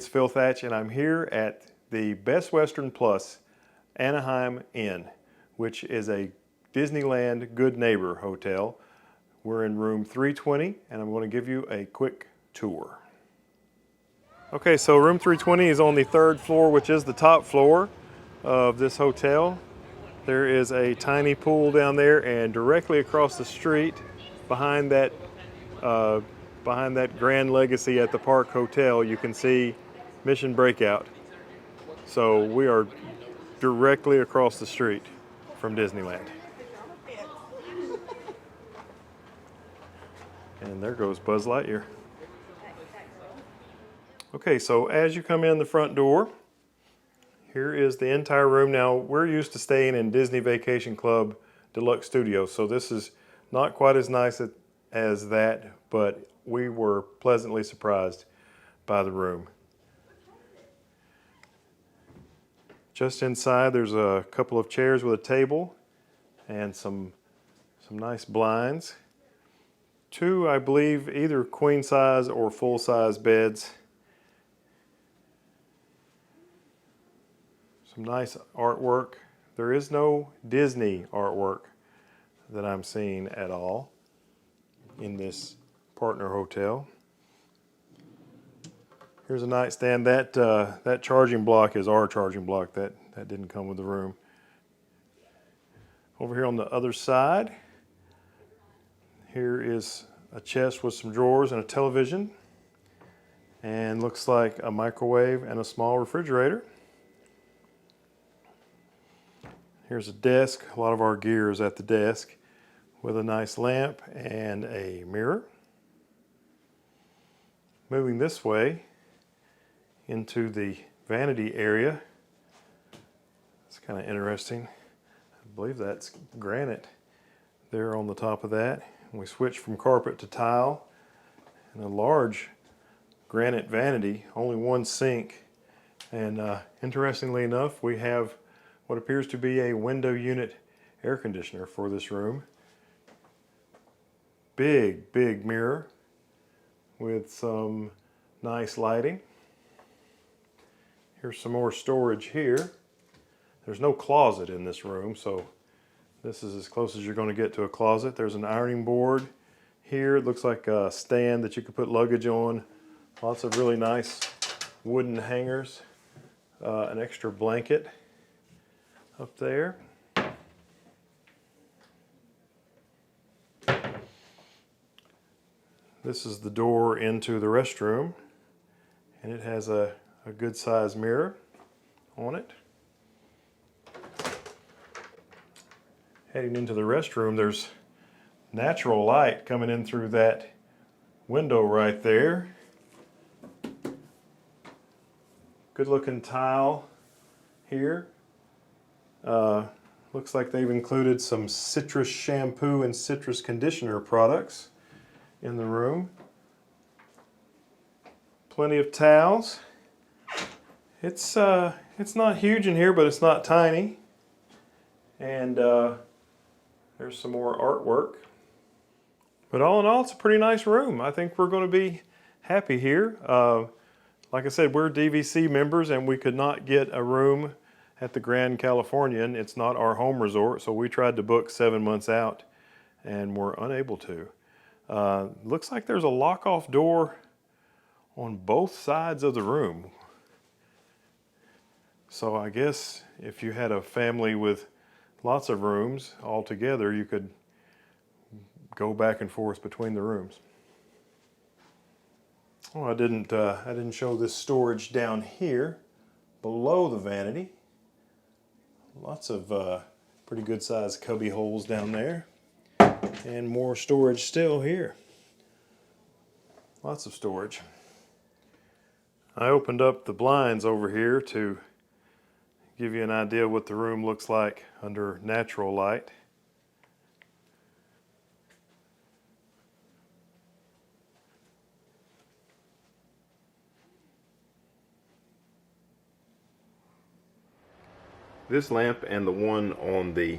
it's Phil Thatch, and I'm here at the Best Western Plus Anaheim Inn, which is a Disneyland Good Neighbor hotel. We're in room 320, and I'm going to give you a quick tour. Okay, so room 320 is on the 3rd floor, which is the top floor of this hotel. There is a tiny pool down there, and directly across the street, behind that Grand Legacy at the Park Hotel, you can see Mission Breakout. So we are directly across the street from Disneyland. And there goes Buzz Lightyear. Okay, so as you come in the front door, here is the entire room. Now, we're used to staying in Disney Vacation Club Deluxe Studios, so this is not quite as nice as that, but we were pleasantly surprised by the room. Just inside, there's a couple of chairs with a table and some nice blinds. 2, I believe, either queen size or full size beds. Some nice artwork. There is no Disney artwork that I'm seeing at all in this partner hotel. Here's a nightstand. That charging block is our charging block. That didn't come with the room. Over here on the other side, here is a chest with some drawers and a television, and looks like a microwave and a small refrigerator. Here's a desk. A lot of our gear is at the desk, with a nice lamp and a mirror. Moving this way into the vanity area. It's kind of interesting. I believe that's granite there on the top of that. And we switch from carpet to tile, and a large granite vanity, only one sink. And interestingly enough, we have what appears to be a window unit air conditioner for this room. Big mirror with some nice lighting. Here's some more storage here. There's no closet in this room, so this is as close as you're going to get to a closet. There's an ironing board here. It looks like a stand that you could put luggage on. Lots of really nice wooden hangers. An extra blanket up there. This is the door into the restroom, and it has a good sized mirror on it. Heading into the restroom, there's natural light coming in through that window right there. Good looking tile here. Looks like they've included some citrus shampoo and citrus conditioner products in the room. Plenty of towels. It's not huge in here, but it's not tiny. And there's some more artwork. But all in all, it's a pretty nice room. I think we're going to be happy here. Like I said, we're DVC members, and we could not get a room at the Grand Californian. It's not our home resort, so we tried to book 7 months out, and we're unable to. Looks like there's a lock-off door on both sides of the room. So I guess if you had a family with lots of rooms all together, you could go back and forth between the rooms. Oh, I didn't show this storage down here below the vanity. Lots of pretty good sized cubby holes down there. And more storage still here. Lots of storage. I opened up the blinds over here to give you an idea what the room looks like under natural light. This lamp and the one on the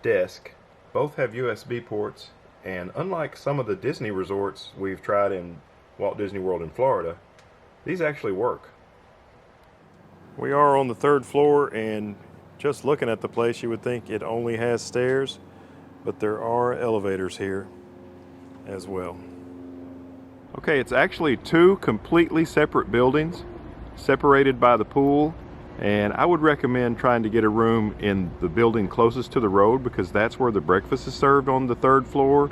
desk both have USB ports, and unlike some of the Disney resorts we've tried in Walt Disney World in Florida, These actually work. We are on the 3rd floor, and just looking at the place you would think it only has stairs, but there are elevators here as well. Okay, it's actually 2 completely separate buildings separated by the pool, and I would recommend trying to get a room in the building closest to the road because that's where the breakfast is served, on the 3rd floor,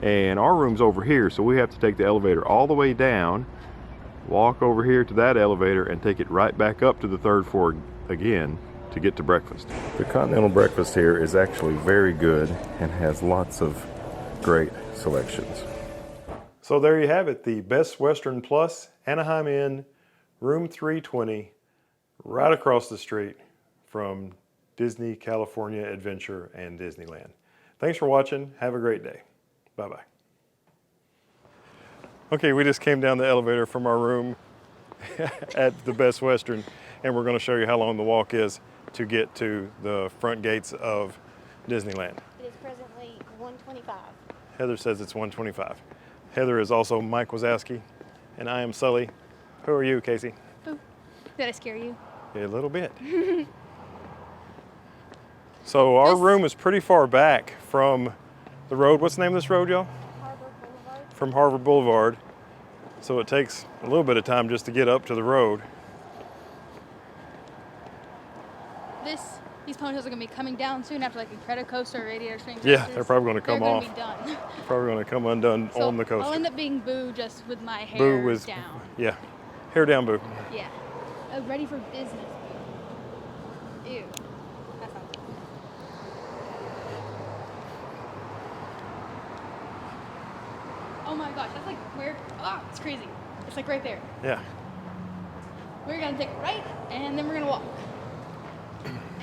and our room's over here, so we have to take the elevator all the way down, walk over here to that elevator, and take it right back up to the 3rd floor again to get to breakfast. The continental breakfast here is actually very good and has lots of great selections. So there you have it, the Best Western Plus Anaheim Inn, room 320, right across the street from Disney California Adventure and Disneyland. Thanks for watching. Have a great day. Bye-bye. Okay, we just came down the elevator from our room at the Best Western, and we're going to show you how long the walk is to get to the front gates of Disneyland. It is presently 1:25. Heather says it's 1:25. Heather is also Mike Wazowski, and I am Sully. Who are you, Casey? Ooh, did I scare you? A little bit. So our room is pretty far back from the road. What's the name of this road, y'all? Harvard Boulevard. From Harvard Boulevard. So it takes a little bit of time just to get up to the road. These ponytails are going to be coming down soon after like a credit coaster or radiator springs. Yeah, they're probably going to come off. They're going to be done. Probably going to come undone So on the coaster. I'll end up being Boo just with my hair Boo was down. Yeah, hair down, Boo. Yeah. Ready for business, Boo. Ew. That's not good. Oh my gosh, that's like where, it's crazy. It's like right there. Yeah. We're going to take a right, and then we're going to walk.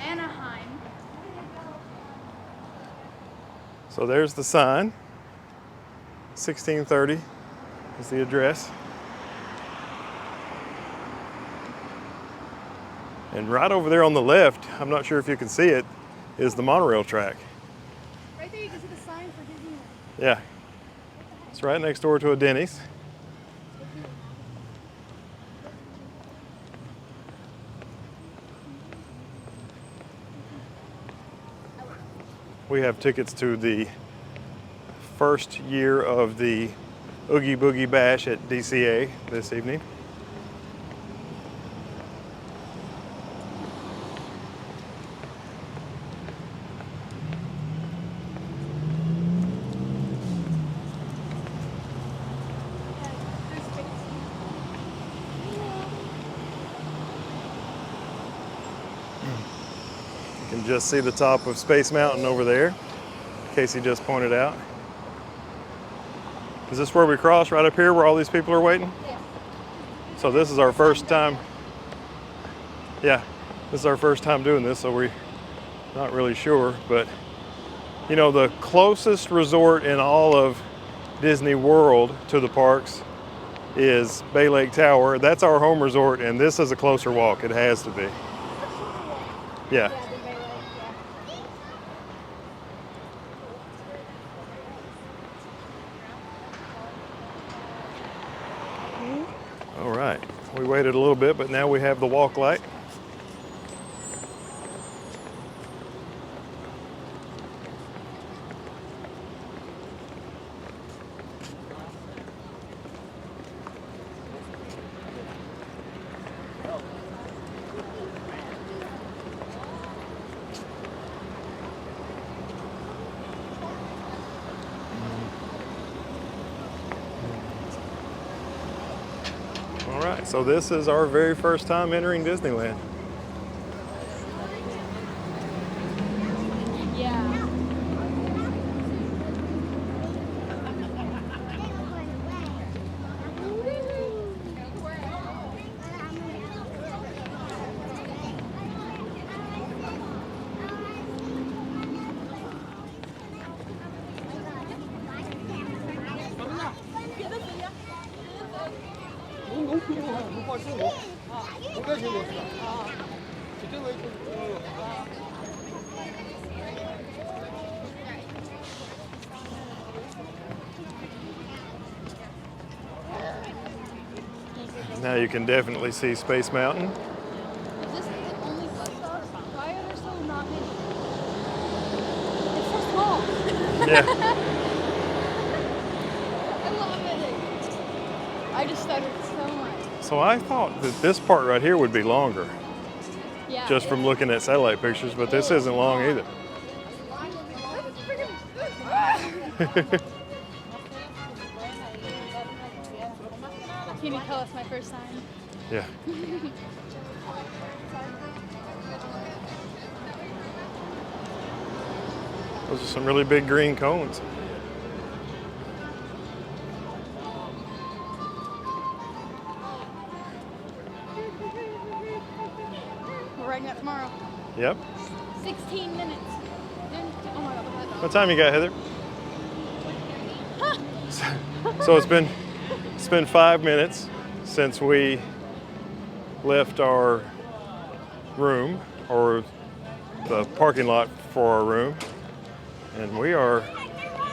Anaheim. So there's the sign. 1630 is the address. And right over there on the left, I'm not sure if you can see it, is the monorail track. Right there you can see the sign for Disneyland. Yeah. It's right next door to a Denny's. We have tickets to the first year of the Oogie Boogie Bash at DCA this evening. You can just see the top of Space Mountain over there. Casey just pointed out. Is this where we cross, right up here where all these people are waiting? Yeah. So this is our first time. Yeah, this is our first time doing this, so we're not really sure. But you know, the closest resort in all of Disney World to the parks is Bay Lake Tower. That's our home resort, and this is a closer walk. It has to be. Yeah. All right, we waited a little bit, but now we have the walk light. All right, so this is our very first time entering Disneyland. Yeah. Now you can definitely see Space Mountain. Is this the only bus stop? Why are there so not many? It's so small. Yeah. I love it. I just stuttered so much. So I thought that this part right here would be longer, Yeah. just from looking at satellite pictures, but this isn't long either. Can you tell us my first sign? Yeah. Those are some really big green cones. We're riding out tomorrow. Yep. 16 minutes. Oh my God. What time you got, Heather? So it's been 5 minutes since we left our room, or the parking lot for our room, and we are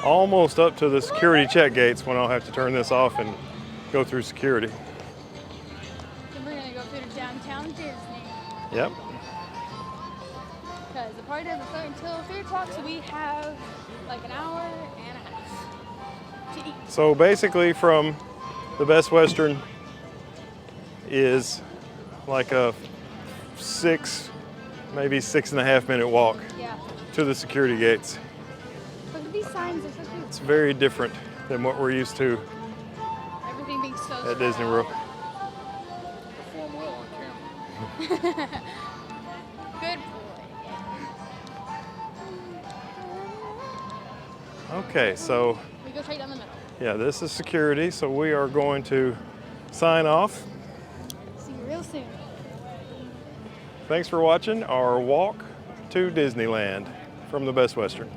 almost up to the security check gates when I'll have to turn this off and go through security. Then we're gonna go through to downtown Disney. Yep. Because the party doesn't start until 3 o'clock, so we have like an hour and a half to eat. So basically from the Best Western is like a 6, maybe 6.5 minute walk Yeah. to the security gates. Look at these signs, are so cute. It's very different than what we're used to Everything being so at Disney World. Perform well on camera. Good boy. Okay, so We go straight down the middle. yeah, this is security, so we are going to sign off. See you real soon. Thanks for watching our walk to Disneyland from the Best Western.